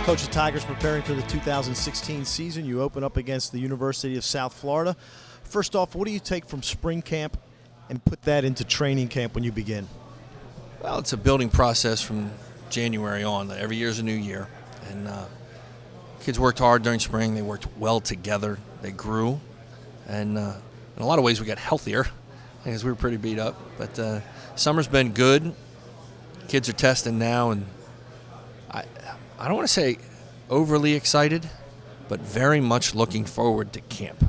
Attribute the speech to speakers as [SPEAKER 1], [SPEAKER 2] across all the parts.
[SPEAKER 1] Coach, the Tigers preparing for the 2016 season. You open up against the University of South Florida. First off, what do you take from spring camp and put that into training camp when you begin?
[SPEAKER 2] Well, it's a building process from January on. Every year is a new year. And kids worked hard during spring. They worked well together. They grew. And in a lot of ways, we got healthier because we were pretty beat up. But summer's been good. Kids are testing now, and I don't want to say overly excited, but very much looking forward to camp.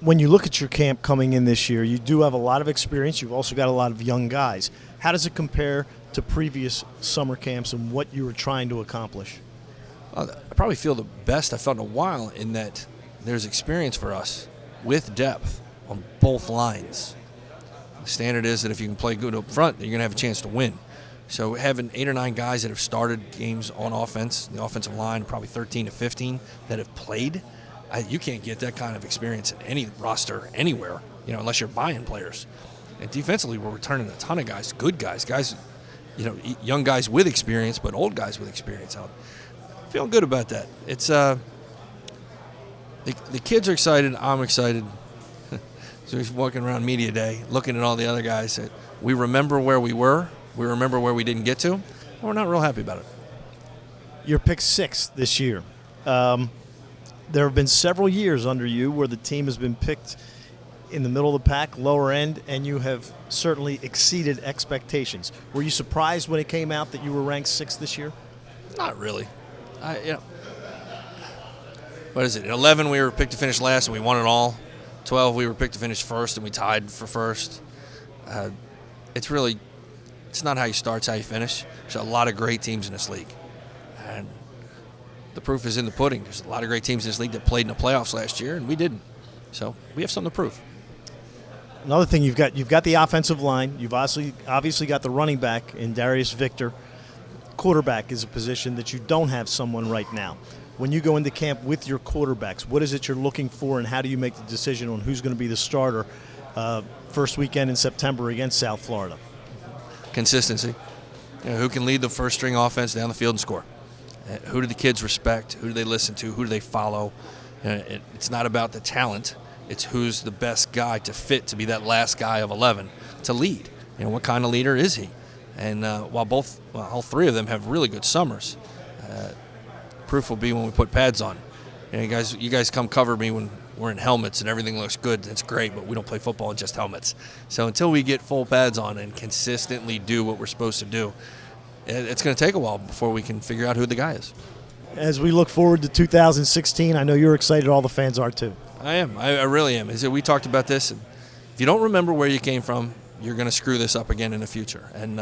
[SPEAKER 1] When you look at your camp coming in this year, you do have a lot of experience. You've also got a lot of young guys. How does it compare to previous summer camps and what you were trying to accomplish?
[SPEAKER 2] I probably feel the best I've felt in a while in that there's experience for us with depth on both lines. The standard is that if you can play good up front, you're going to have a chance to win. So having 8 or 9 guys that have started games on offense, the offensive line, probably 13 to 15 that have played, you can't get that kind of experience in any roster anywhere, unless you're buying players. And defensively, we're returning a ton of guys, good guys, young guys with experience, but old guys with experience. I'm feeling good about that. It's the kids are excited. I'm excited. So he's walking around media day, looking at all the other guys. We remember where we were. We remember where we didn't get to, and we're not real happy about it.
[SPEAKER 1] You're picked 6th this year. There have been several years under you where the team has been picked in the middle of the pack, lower end, and you have certainly exceeded expectations. Were you surprised when it came out that you were ranked 6th this year?
[SPEAKER 2] Not really. What is it? In 11, we were picked to finish last, and we won it all. 12, we were picked to finish first, and we tied for first. It's not how you start, it's how you finish. There's a lot of great teams in this league. And the proof is in the pudding. There's a lot of great teams in this league that played in the playoffs last year, and we didn't. So we have something to prove.
[SPEAKER 1] Another thing, you've got the offensive line. You've obviously got the running back in Darius Victor. Quarterback is a position that you don't have someone right now. When you go into camp with your quarterbacks, what is it you're looking for, and how do you make the decision on who's going to be the starter first weekend in September against South Florida?
[SPEAKER 2] Consistency. Who can lead the first-string offense down the field and score? Who do the kids respect? Who do they listen to? Who do they follow? It's not about the talent. It's who's the best guy to fit to be that last guy of 11 to lead. What kind of leader is he? And while all 3 of them have really good summers, proof will be when we put pads on. You guys come cover me when we're in helmets and everything looks good. That's great, but we don't play football in just helmets. So until we get full pads on and consistently do what we're supposed to do, it's going to take a while before we can figure out who the guy is.
[SPEAKER 1] As we look forward to 2016, I know you're excited. All the fans are too. I
[SPEAKER 2] am. I really am. We talked about this. And if you don't remember where you came from, you're going to screw this up again in the future. And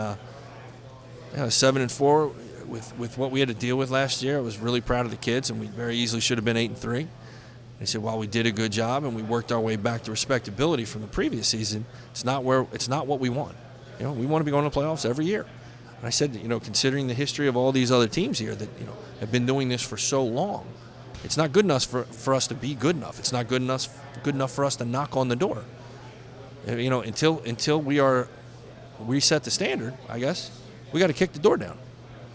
[SPEAKER 2] 7-4 with what we had to deal with last year, I was really proud of the kids, and we very easily should have been 8-3. They said, while we did a good job and we worked our way back to respectability from the previous season, it's not what we want. We want to be going to playoffs every year. And I said, considering the history of all these other teams here that have been doing this for so long, it's not good enough for us to be good enough. It's not good enough for us to knock on the door. Until we reset the standard, I guess we got to kick the door down.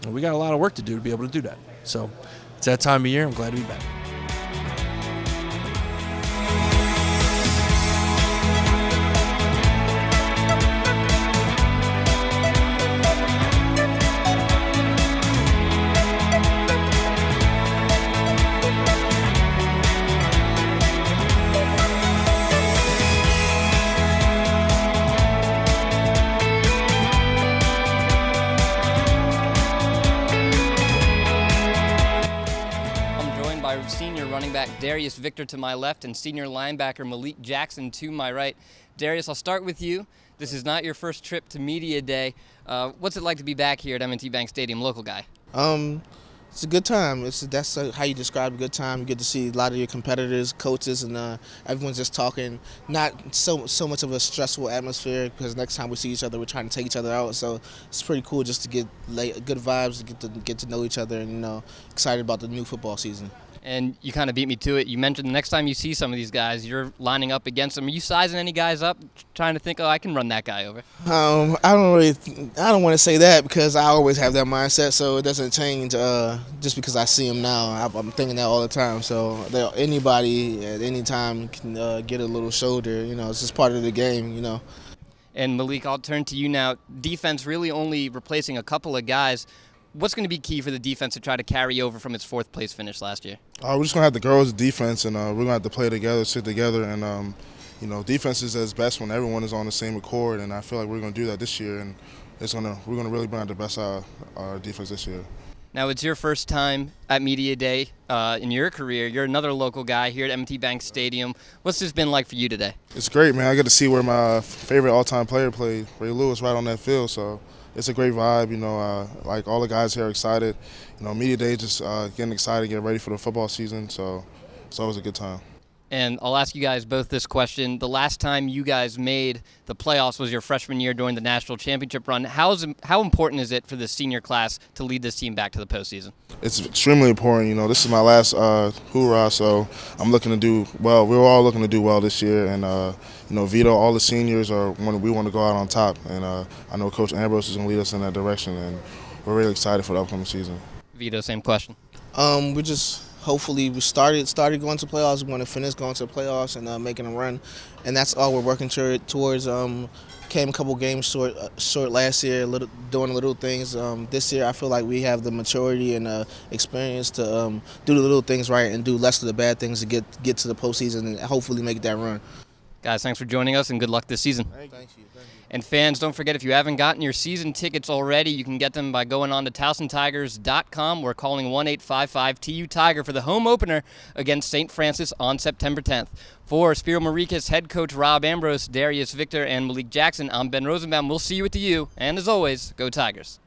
[SPEAKER 2] And we got a lot of work to do to be able to do that. So it's that time of year. I'm glad to be back.
[SPEAKER 3] Senior running back Darius Victor to my left and senior linebacker Malik Jackson to my right. Darius, I'll start with you. This is not your first trip to Media Day. What's it like to be back here at M&T Bank Stadium, local guy?
[SPEAKER 4] It's a good time. That's how you describe a good time. You get to see a lot of your competitors, coaches, and everyone's just talking. Not so much of a stressful atmosphere because next time we see each other, we're trying to take each other out. So it's pretty cool just to get good vibes, get to know each other, and excited about the new football season.
[SPEAKER 3] And you kind of beat me to it. You mentioned the next time you see some of these guys, you're lining up against them. Are you sizing any guys up, trying to think, oh, I can run that guy over?
[SPEAKER 4] I don't want to say that because I always have that mindset, so it doesn't change just because I see him now. I'm thinking that all the time. So anybody at any time can get a little shoulder. It's just part of the game.
[SPEAKER 3] And Malik, I'll turn to you now. Defense really only replacing a couple of guys. What's going to be key for the defense to try to carry over from its fourth place finish last year?
[SPEAKER 5] We're just going to have to grow as a defense, and we're going to have to play together, sit together, and defense is at best when everyone is on the same accord, and I feel like we're going to do that this year, and we're going to really bring out the best out of our defense this year.
[SPEAKER 3] Now, it's your first time at Media Day in your career. You're another local guy here at M&T Bank Stadium. What's this been like for you today?
[SPEAKER 5] It's great, man. I get to see where my favorite all-time player played, Ray Lewis, right on that field, so it's a great vibe. Like all the guys here are excited. Media Day just getting excited, getting ready for the football season, so it's always a good time.
[SPEAKER 3] And I'll ask you guys both this question. The last time you guys made the playoffs was your freshman year during the national championship run. How important is it for the senior class to lead this team back to the postseason?
[SPEAKER 5] It's extremely important. This is my last hoorah, so I'm looking to do well. We're all looking to do well this year, and Vito, all the seniors we want to go out on top, and I know Coach Ambrose is going to lead us in that direction, and we're really excited for the upcoming season.
[SPEAKER 3] Vito, same question.
[SPEAKER 4] We just hopefully we started going to playoffs. We want to finish going to the playoffs and making a run, and that's all we're working towards. Came a couple games short last year, doing little things. This year, I feel like we have the maturity and experience to do the little things right and do less of the bad things to get to the postseason and hopefully make that run.
[SPEAKER 3] Guys, thanks for joining us, and good luck this season.
[SPEAKER 4] Thank you.
[SPEAKER 3] And fans, don't forget, if you haven't gotten your season tickets already, you can get them by going on to TowsonTigers.com. We're calling 1-855-TU-TIGER for the home opener against St. Francis on September 10th. For Spiro Maricas, head coach Rob Ambrose, Darius Victor, and Malik Jackson, I'm Ben Rosenbaum. We'll see you at the U. And as always, go Tigers.